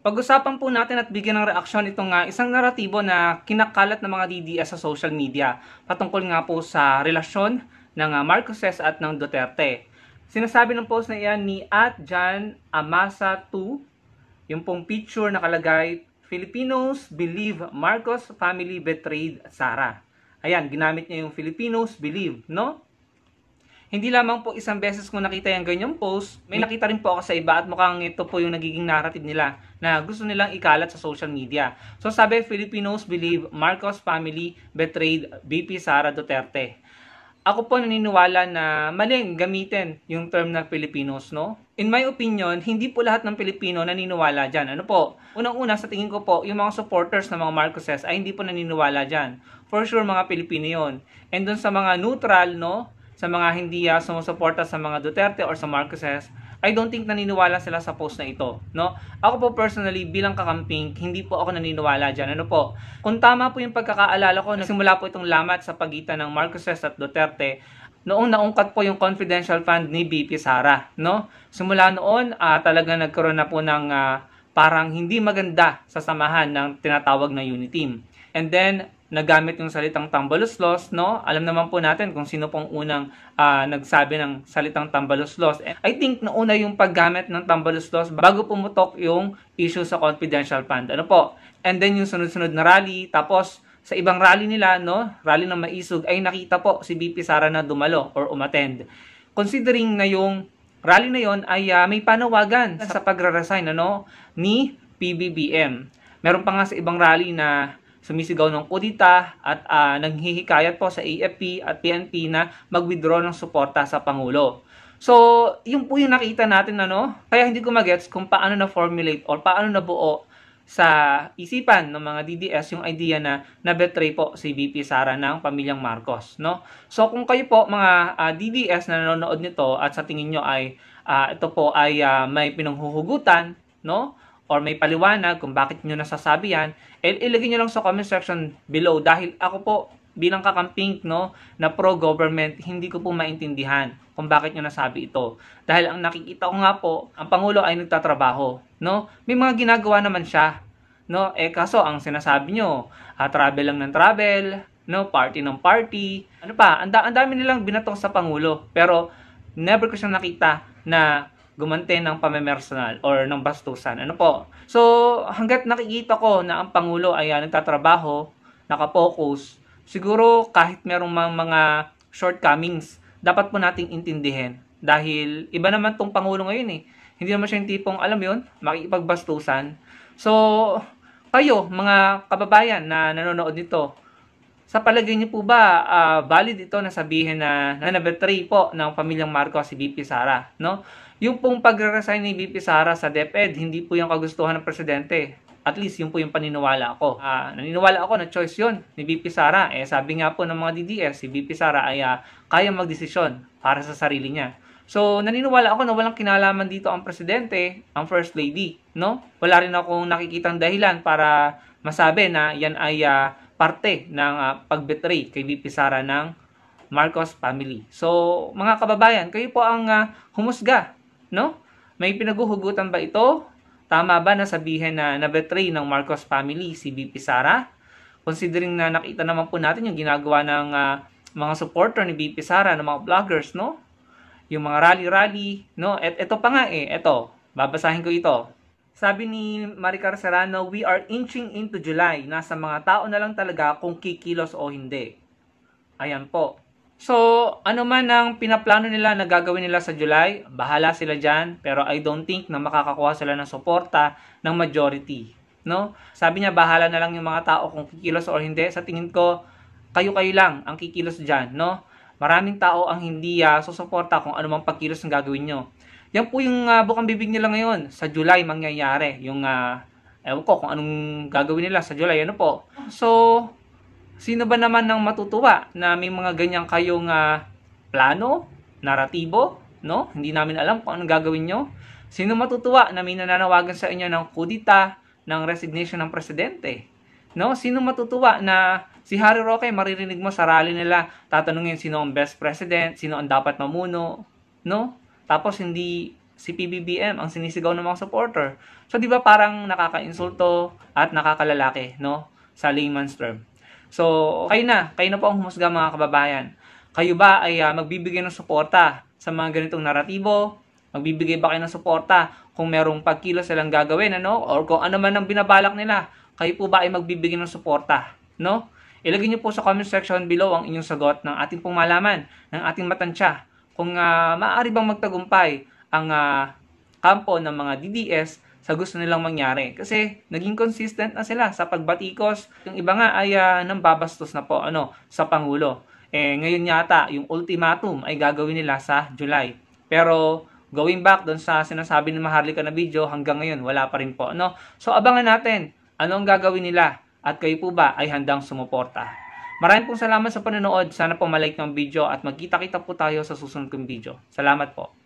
Pag-usapan po natin at bigyan ng reaksyon itong isang naratibo na kinakalat ng mga DDS sa social media patungkol nga po sa relasyon ng Marcoses at ng Duterte. Sinasabi ng post na iyan ni @Jan_Amasa2, yung pong picture nakalagay, Filipinos believe Marcos family betrayed Sara. Ayan, ginamit niya yung Filipinos believe, no? Hindi lamang po isang beses ko nakita yung ganyang post, may nakita rin po ako sa iba at mukhang ito po yung nagiging narrative nila na gusto nilang ikalat sa social media. So sabi, Filipinos believe Marcos family betrayed VP Sara Duterte. Ako po naniniwala na maling gamitin yung term na Filipinos, no? In my opinion, hindi po lahat ng Pilipino naniniwala dyan. Ano po? Unang-una, sa tingin ko po, yung mga supporters ng mga Marcoses ay hindi po naniniwala dyan. For sure, mga Pilipino yon. And dun sa mga neutral, no? Sa mga hindi sumusuporta sa mga Duterte or sa Marcoses, I don't think naniniwala sila sa post na ito, no? Ako po personally, bilang kakamping, hindi po ako naniniwala dyan. Ano po? Kung tama po yung pagkakaalala ko, nagsimula po itong lamat sa pagitan ng Marcoses at Duterte, noong naungkat po yung confidential fund ni BP Sara, no? Simula noon, talaga nagkaroon na po ng parang hindi maganda sa samahan ng tinatawag na Uniteam. And then, nagamit yung salitang tambaluslos, no? Alam naman po natin kung sino pong unang nagsabi ng salitang tambaluslos. I think nauna yung paggamit ng tambaluslos bago pumutok yung issue sa confidential fund. Ano po? And then yung sunod-sunod na rally, tapos sa ibang rally nila, no? Rally ng Maisog, ay nakita po si BP Sara na dumalo or umattend. Considering na yung rally na yon ay may panawagan sa pagre-resign, ano? Ni PBBM. Meron pa nga sa ibang rally na sumisigaw ng kudita at naghihikayat po sa AFP at PNP na mag-withdraw ng suporta sa Pangulo. So, yun po yung nakita natin, ano? Kaya hindi ko magets kung paano na-formulate or paano nabuo sa isipan ng mga DDS yung idea na na-betray po si VP Sara ng pamilyang Marcos, no? So, kung kayo po mga DDS na nanonood nito at sa tingin nyo ay ito po ay may pinanghuhugutan, no? Or may paliwanag kung bakit nyo nasasabi yan, ilagay nyo lang sa comment section below dahil ako po bilang kakamping, no, na pro-government, hindi ko po maintindihan kung bakit nyo nasabi ito. Dahil ang nakikita ko nga po, ang Pangulo ay nagtatrabaho, no? May mga ginagawa naman siya, no? Kaso ang sinasabi nyo, travel lang ng travel, no, party ng party, ano pa, ang dami nilang binatong sa Pangulo. Pero never ko siyang nakita na gumante ng pamemersonal or ng bastusan. Ano po? So, hanggat nakikita ko na ang Pangulo ay nagtatrabaho, nakapokus, siguro kahit merong mga shortcomings, dapat po nating intindihin. Dahil iba naman tong Pangulo ngayon eh. Hindi naman siya yung tipong, alam yon, makikipagbastusan. So, kayo, mga kababayan na nanonood nito, sa palagay niyo po ba valid ito na sabihin na na-betray po ng pamilyang Marcos si VP Sara, no? Yung pong pagre-resign ni VP Sara sa DepEd, hindi po yung kagustuhan ng presidente. At least, yun po yung paniniwala ako. Naniniwala ako na choice yun ni VP Sara. Sabi nga po ng mga DDS, si VP Sara ay kaya magdesisyon para sa sarili niya. So, naniniwala ako na walang kinalaman dito ang presidente, ang first lady, no? Wala rin akong nakikitang dahilan para masabi na yan ay parte ng pagbetray kay VP Sara ng Marcos family. So, mga kababayan, kayo po ang humusga, no? May pinaguhugutan ba ito? Tama ba na sabihin na na-betray ng Marcos family si VP Sara? Considering na nakita naman po natin yung ginagawa ng mga supporter ni VP Sara, ng mga vloggers, no? Yung mga rally-rally, no? Ito pa nga ito, babasahin ko ito. Sabi ni Maricar Serrano, we are inching into July. Nasa mga tao na lang talaga kung kikilos o hindi. Ayan po. So, ano man ang pinaplano nila na gagawin nila sa July, bahala sila dyan. Pero I don't think na makakakuha sila ng suporta ng majority. No? Sabi niya, bahala na lang yung mga tao kung kikilos o hindi. Sa tingin ko, kayo-kayo lang ang kikilos dyan. No? Maraming tao ang hindi susuporta kung anumang pagkilos ang gagawin nyo. Yan po yung bukang bibig nila ngayon. Sa July mangyayari. Yung, ewan ko kung anong gagawin nila sa July. Ano po? So, sino ba naman nang matutuwa na may mga ganyang kayong plano, naratibo, no? Hindi namin alam kung anong gagawin nyo. Sino matutuwa na may nananawagan sa inyo ng kudita, ng resignation ng presidente? No? Sino matutuwa na si Harry Roque maririnig mo sa rally nila, tatanungin sino ang best president, sino ang dapat mamuno, no? Tapos hindi si PBBM ang sinisigaw ng mga supporter. So, di ba parang nakaka-insulto at nakakalalaki, no? Sa layman's term. So, kayo na po ang humusga mga kababayan. Kayo ba ay magbibigay ng suporta sa mga ganitong naratibo? Magbibigay ba kayo ng suporta kung merong pagkilos silang gagawin, ano? Or kung ano man ang binabalak nila, kayo po ba ay magbibigay ng suporta, no? Ilagay niyo po sa comment section below ang inyong sagot ng ating pong malaman, ng ating matansya, kung maaari bang magtagumpay ang kampo ng mga DDS sa gusto nilang mangyari. Kasi naging consistent na sila sa pagbatikos. Yung iba nga ay nambabastos na po sa Pangulo. Ngayon yata, yung ultimatum ay gagawin nila sa July. Pero going back doon sa sinasabi ni Maharlika na video, hanggang ngayon wala pa rin po. So abangan natin ano ang gagawin nila at kayo po ba ay handang sumuporta. Maraming pong salamat sa panonood. Sana po malike ng video at magkita-kita po tayo sa susunod kong video. Salamat po.